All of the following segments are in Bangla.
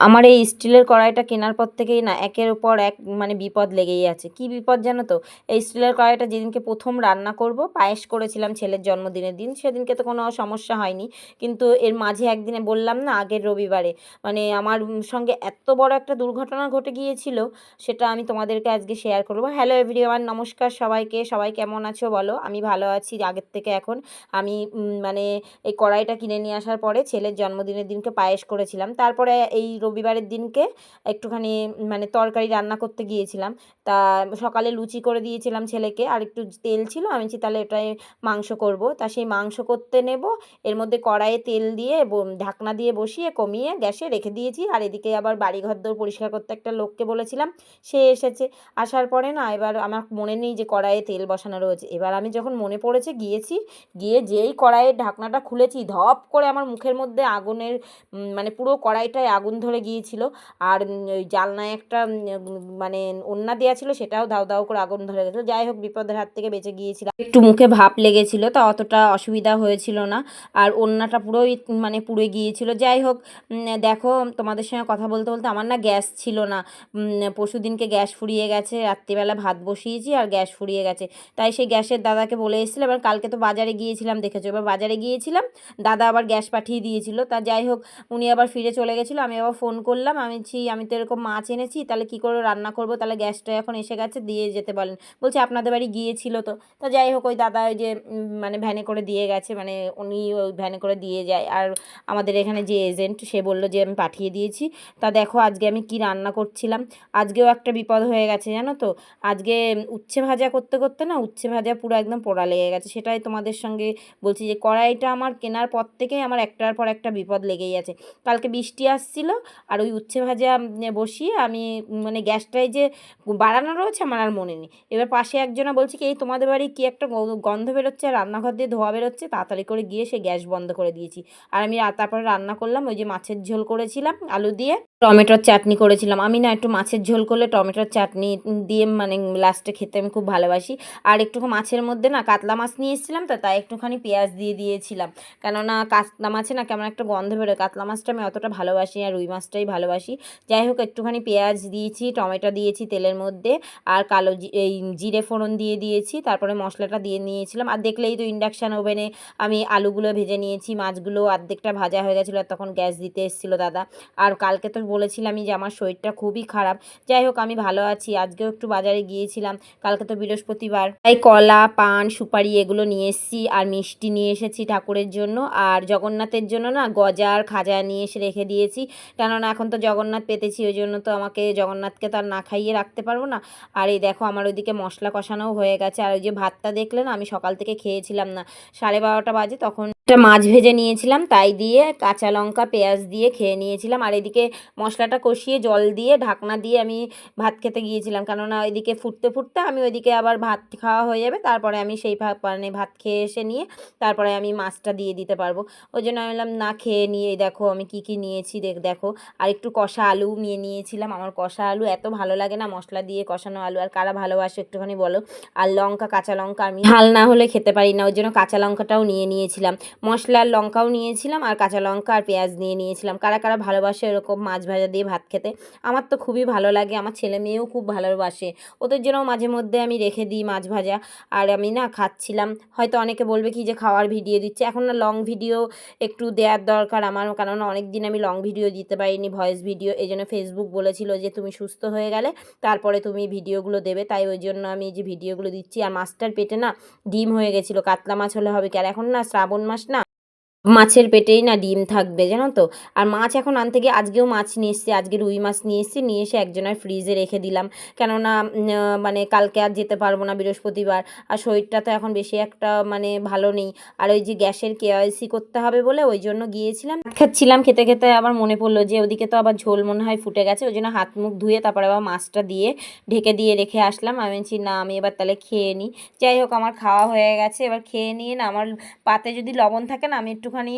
আমার এই স্টিলের কড়াইটা কেনার পর থেকেই না একের উপর এক মানে বিপদ লেগেই আছে। কি বিপদ জানো তো? এই স্টিলের কড়াইটা যেদিনকে ১ম রান্না করব, পায়েস করেছিলাম ছেলের জন্মদিনের দিন, সেদিনকে তো কোনো সমস্যা হয়নি। কিন্তু এর মাঝে একদিনে বললাম না আগের রবিবারে, মানে আমার সঙ্গে এত বড় একটা দুর্ঘটনা ঘটে গিয়েছিল, সেটা আমি তোমাদেরকে আজকে শেয়ার করব। হ্যালো এভরিওয়ান, নমস্কার সবাইকে। সবাই কেমন আছো বলো? আমি ভালো আছি আগের থেকে এখন। আমি মানে এই কড়াইটা কিনে নিয়ে আসার পরে ছেলের জন্মদিনের দিনকে পায়েস করেছিলাম। তারপরে এই রবিবারের দিনকে একটুখানি মানে তরকারি রান্না করতে গিয়েছিলাম। তা সকালে লুচি করে দিয়েছিলাম ছেলেকে, আর একটু তেল ছিল, আমি বলছি তাহলে এটাই মাংস করব। তা সেই মাংস করতে নেব, এর মধ্যে কড়াইয়ে তেল দিয়ে ঢাকনা দিয়ে বসিয়ে কমিয়ে গ্যাসে রেখে দিয়েছি। আর এদিকে আবার বাড়ি ঘরদোর পরিষ্কার করতে একটা লোককে বলেছিলাম, সে এসেছে। আসার পরে না এবার আমার মনে নেই যে কড়াইয়ে তেল বসানো রয়েছে। এবার আমি যখন মনে পড়েছে গিয়েছি, গিয়ে যেই কড়াইয়ের ঢাকনাটা খুলেছি, ধপ করে আমার মুখের মধ্যে আগুনের মানে পুরো কড়াইটায় আগুন ধরে গিয়েছিল। আর ওই জানলায় একটা মানে ওড়না দেওয়া ছিল, সেটাও দাউ দাউ করে আগুন ধরে গেছিলো। যাই হোক, বিপদের হাত থেকে বেঁচে গিয়েছিলাম। একটু মুখে ভাপ লেগেছিল, তা অতটা অসুবিধা হয়েছিল না। আর ওড়নাটা পুরোই মানে পুড়ে গিয়েছিল। যাই হোক, দেখো তোমাদের সঙ্গে কথা বলতে বলতে আমার না গ্যাস ছিল না। পরশুদিনকে গ্যাস ফুরিয়ে গেছে, রাত্রিবেলা ভাত বসিয়েছি আর গ্যাস ফুরিয়ে গেছে। তাই সেই গ্যাসের দাদাকে বলে এসেছিলাম। এবার কালকে তো বাজারে গিয়েছিলাম, দেখেছো, এবার বাজারে গিয়েছিলাম, দাদা আবার গ্যাস পাঠিয়ে দিয়েছিল। তা যাই হোক, উনি আবার ফিরে চলে গেছিলো। আমি আবার ফোন করলাম, আমি তো এরকম মাছ এনেছি, তাহলে কী করে রান্না করবো, তাহলে গ্যাসটা এখন এসে গেছে, দিয়ে যেতে বলেন। বলছে আপনাদের বাড়ি গিয়েছিল তো। তা যাই হোক, ওই দাদা ওই যে মানে ভ্যানে করে দিয়ে গেছে, মানে উনি ওই ভ্যানে করে দিয়ে যায়। আর আমাদের এখানে যে এজেন্ট, সে বললো যে আমি পাঠিয়ে দিয়েছি। তা দেখো আজকে আমি কি রান্না করছিলাম। আজকেও একটা বিপদ হয়ে গেছে জানো তো। আজকে উচ্ছে ভাজা করতে করতে না উচ্ছে ভাজা পুরো একদম পোড়া লেগে গেছে। সেটাই তোমাদের সঙ্গে বলছি যে কড়াইটা আমার কেনার পর থেকেই আমার একটার পর একটা বিপদ লেগেই আছে। কালকে বৃষ্টি আসছিল, আর ওই উচ্ছে ভাজা বসিয়ে আমি মানে গ্যাসটায় যে বাড়ানো রয়েছে আমার আর মনে নেই। এবার পাশে একজনা বলছে কি, এই তোমাদের বাড়ি কী একটা গন্ধ বেরোচ্ছে, আর রান্নাঘর দিয়ে ধোয়া বেরোচ্ছে। তাড়াতাড়ি করে গিয়ে সে গ্যাস বন্ধ করে দিয়েছি। আর আমি তারপরে রান্না করলাম, ওই যে মাছের ঝোল করেছিলাম আলু দিয়ে, টমেটোর চাটনি করেছিলাম। আমি না একটু মাছের ঝোল করলে টমেটোর চাটনি দিয়ে মানে লাস্টে খেতে আমি খুব ভালোবাসি। আর একটু মাছের মধ্যে না কাতলা মাছ নিয়ে এসেছিলাম, তো তাই একটুখানি পেঁয়াজ দিয়ে দিয়েছিলাম। কেননা কাতলা মাছে না কেমন একটা গন্ধ বেরোয়, কাতলা মাছটা আমি অতটা ভালোবাসি, আর রুই মাছটাই ভালোবাসি। যাই হোক, একটুখানি পেঁয়াজ দিয়েছি, টমেটো দিয়েছি তেলের মধ্যে, আর কালো এই জিরে ফোড়ন দিয়ে দিয়েছি। তারপরে মশলাটা দিয়ে নিয়েছিলাম। আর দেখলেই তো ইন্ডাকশান ওভেনে আমি আলুগুলো ভেজে নিয়েছি, মাছগুলো অর্ধেকটা ভাজা হয়ে গেছিলো, আর তখন গ্যাস দিতে এসেছিলো দাদা। আর কালকে তো বলেছিলামই যে আমার শরীরটা খুবই খারাপ। যাই হোক, আমি ভালো আছি। আজকেও একটু বাজারে গিয়েছিলাম, কালকে তো বৃহস্পতিবার, তাই কলা পান সুপারি এগুলো নিয়ে এসেছি, আর মিষ্টি নিয়ে এসেছি ঠাকুরের জন্য। আর জগন্নাথের জন্য না গজা আর খাজা নিয়ে এসে রেখে দিয়েছি, কেননা এখন তো জগন্নাথ পেতেছি, ওই জন্য তো আমাকে জগন্নাথকে তো আর না খাইয়ে রাখতে পারবো না। আর এই দেখো আমার ওইদিকে মশলা কষানোও হয়ে গেছে। আর ওই যে ভাতটা দেখলে না, আমি সকাল থেকে খেয়েছিলাম না, 12:30 বাজে, তখন একটা মাছ ভেজে নিয়েছিলাম, তাই দিয়ে কাঁচা লঙ্কা পেঁয়াজ দিয়ে খেয়ে নিয়েছিলাম। আর এদিকে মশলাটা কষিয়ে জল দিয়ে ঢাকনা দিয়ে আমি ভাত খেতে গিয়েছিলাম, কেননা ওইদিকে ফুটতে ফুটতে আমি ওইদিকে আবার ভাত খাওয়া হয়ে যাবে, তারপরে আমি সেই মানে ভাত খেয়ে এসে নিয়ে তারপরে আমি মাছটা দিয়ে দিতে পারবো। ওই জন্য আমি বললাম না, খেয়ে নিয়ে দেখো আমি কি কি নিয়েছি, দেখো। আর একটু কষা আলু নিয়ে নিয়েছিলাম, আমার কষা আলু এত ভালো লাগে না, মশলা দিয়ে কষানো আলু, আর কারা ভালোবাসো একটুখানি বলো। আর লঙ্কা, কাঁচা লঙ্কা আমি ঝাল না হলে খেতে পারি না, ওই জন্য কাঁচা লঙ্কাটাও নিয়ে নিয়েছিলাম। মশলার লঙ্কাও নিয়েছিলাম, আর কাঁচা লঙ্কা আর পেঁয়াজ নিয়ে নিয়েছিলাম। কারা কারা ভালোবাসে এরকম মাছ ভাজা দিয়ে ভাত খেতে? আমার তো খুবই ভালো লাগে, আমার ছেলে মেয়েও খুব ভালোবাসে, ওদের জন্য মাঝে মধ্যে আমি রেখে দিই মাছ ভাজা। আর আমি না খাচ্ছিলাম, হয়তো অনেকে বলবে কি যে খাওয়ার ভিডিও দিচ্ছে, এখন না লং ভিডিও একটু দেওয়ার দরকার আমার, কারণ অনেক দিন আমি লং ভিডিও দিতে পারিনি, ভয়েস ভিডিও। এই জন্য ফেসবুক বলেছিল যে তুমি সুস্থ হয়ে গেলে তারপরে তুমি ভিডিওগুলো দেবে, তাই ওই জন্য আমি যে ভিডিওগুলো দিচ্ছি। আর মাছটার পেটে না ডিম হয়ে গেছিলো, কাতলা মাছ হলে হবে কি, আর এখন না শ্রাবণ মাস না, মাছের পেটেই না ডিম থাকবে জানো তো। আর মাছ এখন আনতে গিয়ে আজকেও মাছ নিয়ে এসেছি, আজকে রুই মাছ নিয়ে এসেছি, নিয়ে এসে একজনের ফ্রিজে রেখে দিলাম, কেননা মানে কালকে আর যেতে পারবো না, বৃহস্পতিবার। আর শরীরটা তো এখন বেশি একটা মানে ভালো নেই। আর ওই যে গ্যাসের কেওয়াইসি করতে হবে বলে ওই জন্য গিয়েছিলাম, খাচ্ছিলাম, খেতে খেতে আবার মনে পড়লো যে ওদিকে তো আবার ঝোল মনে হয় ফুটে গেছে, ওই জন্য হাত মুখ ধুয়ে তারপরে আবার মাছটা দিয়ে ঢেকে দিয়ে রেখে আসলাম। আমি বলছি না, আমি এবার তাহলে খেয়ে নিই। যাই হোক, আমার খাওয়া হয়ে গেছে, এবার খেয়ে নিয়ে না আমার পাতে যদি লবণ থাকে না, আমি একটু একটুখানি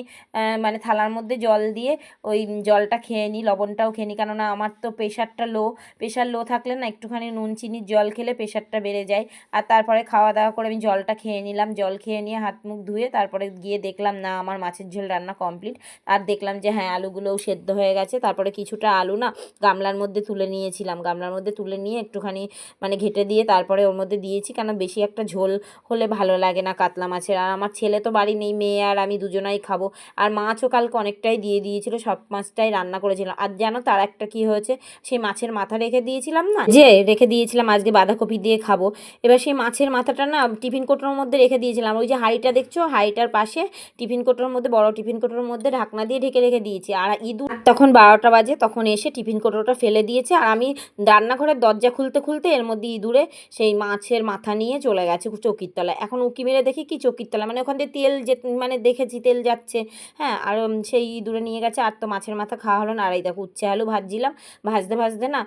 মানে থালার মধ্যে জল দিয়ে ওই জলটা খেয়ে নিই, লবণটাও খেয়ে নিই, কেননা আমার তো প্রেশার লো থাকলে না একটুখানি নুন চিনির জল খেলে প্রেশারটা বেড়ে যায়। আর তারপরে খাওয়া দাওয়া করে আমি জলটা খেয়ে নিলাম, জল খেয়ে নিয়ে হাত মুখ ধুয়ে তারপরে গিয়ে দেখলাম না আমার মাছের ঝোল রান্না কমপ্লিট। আর দেখলাম যে হ্যাঁ আলুগুলোও সেদ্ধ হয়ে গেছে। তারপরে কিছুটা আলু না গামলার মধ্যে তুলে নিয়েছিলাম, গামলার মধ্যে তুলে নিয়ে একটুখানি মানে ঘেঁটে দিয়ে তারপরে ওর মধ্যে দিয়েছি, কেন বেশি একটা ঝোল হলে ভালো লাগে না কাতলা মাছের। আর আমার ছেলে তো বাড়ি নেই, মেয়ে আর আমি দুজনাই খাবো। আর মাছও কালকে অনেকটাই দিয়ে দিয়েছিল, সব মাছটাই রান্না করেছিলাম। আর জানো তার একটা কি হয়েছে, সেই মাছের মাথা রেখে দিয়েছিলাম না, যে রেখে দিয়েছিলাম আজকে বাঁধাকপি দিয়ে খাবো। এবার সেই মাছের মাথাটা না টিফিন কোটোর মধ্যে রেখে দিয়েছিলাম, ওই যে হাঁড়িটা দেখছো হাঁড়িটার পাশে টিফিন কোটোর মধ্যে, বড় টিফিন কোটোর মধ্যে ঢাকনা দিয়ে ঢেকে রেখে দিয়েছি। আর ইঁদুর তখন 12টা বাজে, তখন এসে টিফিন কোটোটা ফেলে দিয়েছে। আর আমি রান্নাঘরের দরজা খুলতে খুলতে এর মধ্যে ইঁদুরে সেই মাছের মাথা নিয়ে চলে গেছে চৌকির তলায়। এখন উঁকি মেরে দেখি কি চৌকির তলায়, মানে ওখান দিয়ে তেল যে মানে দেখেছি তেল যাচ্ছে, হ্যাঁ। আর সেই ইঁদুরে নিয়ে গেছে, আর তো মাছের মাথা খাওয়া হলো না। আর এই দেখো উচ্ছে আলু ভাজছিলাম, ভাজতে ভাজতে না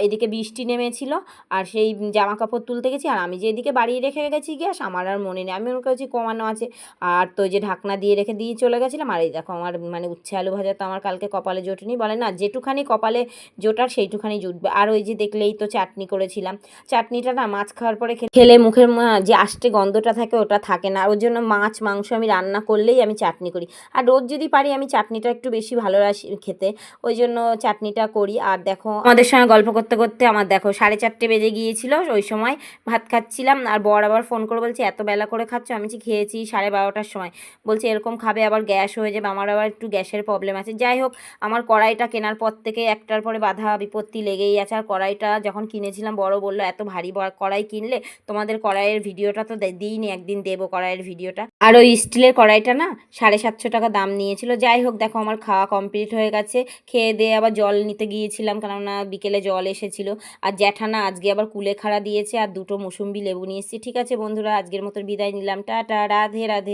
এদিকে বৃষ্টি নেমেছিল, আর সেই জামা কাপড় তুলতে গেছি, আর আমি যে এদিকে বাড়িয়ে রেখে গেছি গ্যাস আমার আর মনে নেই, আমি মনে করছি কমানো আছে। আর তো যে ঢাকনা দিয়ে রেখে দিয়ে চলে গেছিলাম। আর এই দেখো আমার মানে উচ্ছে আলু ভাজা তো আমার কালকে কপালে জোটেনি, বলে না যেটুখানি কপালে জোটার সেইটুখানি জুটবে। আর ওই যে দেখলেই তো চাটনি করেছিলাম, চাটনিটা না মাছ খাওয়ার পরে খেলে মুখের যে আষ্টে গন্ধটা থাকে ওটা থাকে না, ওর জন্য মাছ মাংস আমি রান্না করলেই আমি চাটনি করি। আর রোজ যদি পারি আমি চাটনিটা একটু বেশি ভালোবাসি খেতে, ওই জন্য চাটনিটা করি। আর দেখো আমাদের সঙ্গে গল্প করতে করতে আমার দেখো 4:30 বেজে গিয়েছিল, ওই সময় ভাত খাচ্ছিলাম। আর বর আবার ফোন করে বলছে এত বেলা করে খাচ্ছ, আমি খেয়েছি 12:30টার সময়। বলছে এরকম খাবে আবার গ্যাস হয়ে যাবে, আমার আবার একটু গ্যাসের প্রবলেম আছে। যাই হোক, আমার কড়াইটা কেনার পর থেকে একটার পরে বাধা বিপত্তি লেগেই আছে। আর কড়াইটা যখন কিনেছিলাম বড় বললো এত ভারী কড়াই কিনলে তোমাদের কড়াইয়ের ভিডিওটা তো দিইনি, একদিন দেবো কড়াইয়ের ভিডিওটা। আর ওই স্টিলের কড়াইটা না 750 টাকা দাম নিয়েছিল। যাই হোক দেখো আমার খাওয়া কমপ্লিট হয়ে গেছে, খেয়ে দিয়ে আবার জল নিতে গিয়েছিলাম, কেননা বিকেলে জল এসেছিলো। আর জ্যাঠানা আজকে আবার কুলেখাড়া দিয়েছে, আর 2টো মুসুম্বি লেবু নিয়ে এসেছি। ঠিক আছে বন্ধুরা, আজকের মতো বিদায় নিলাম, টাটা, রাধে রাধে।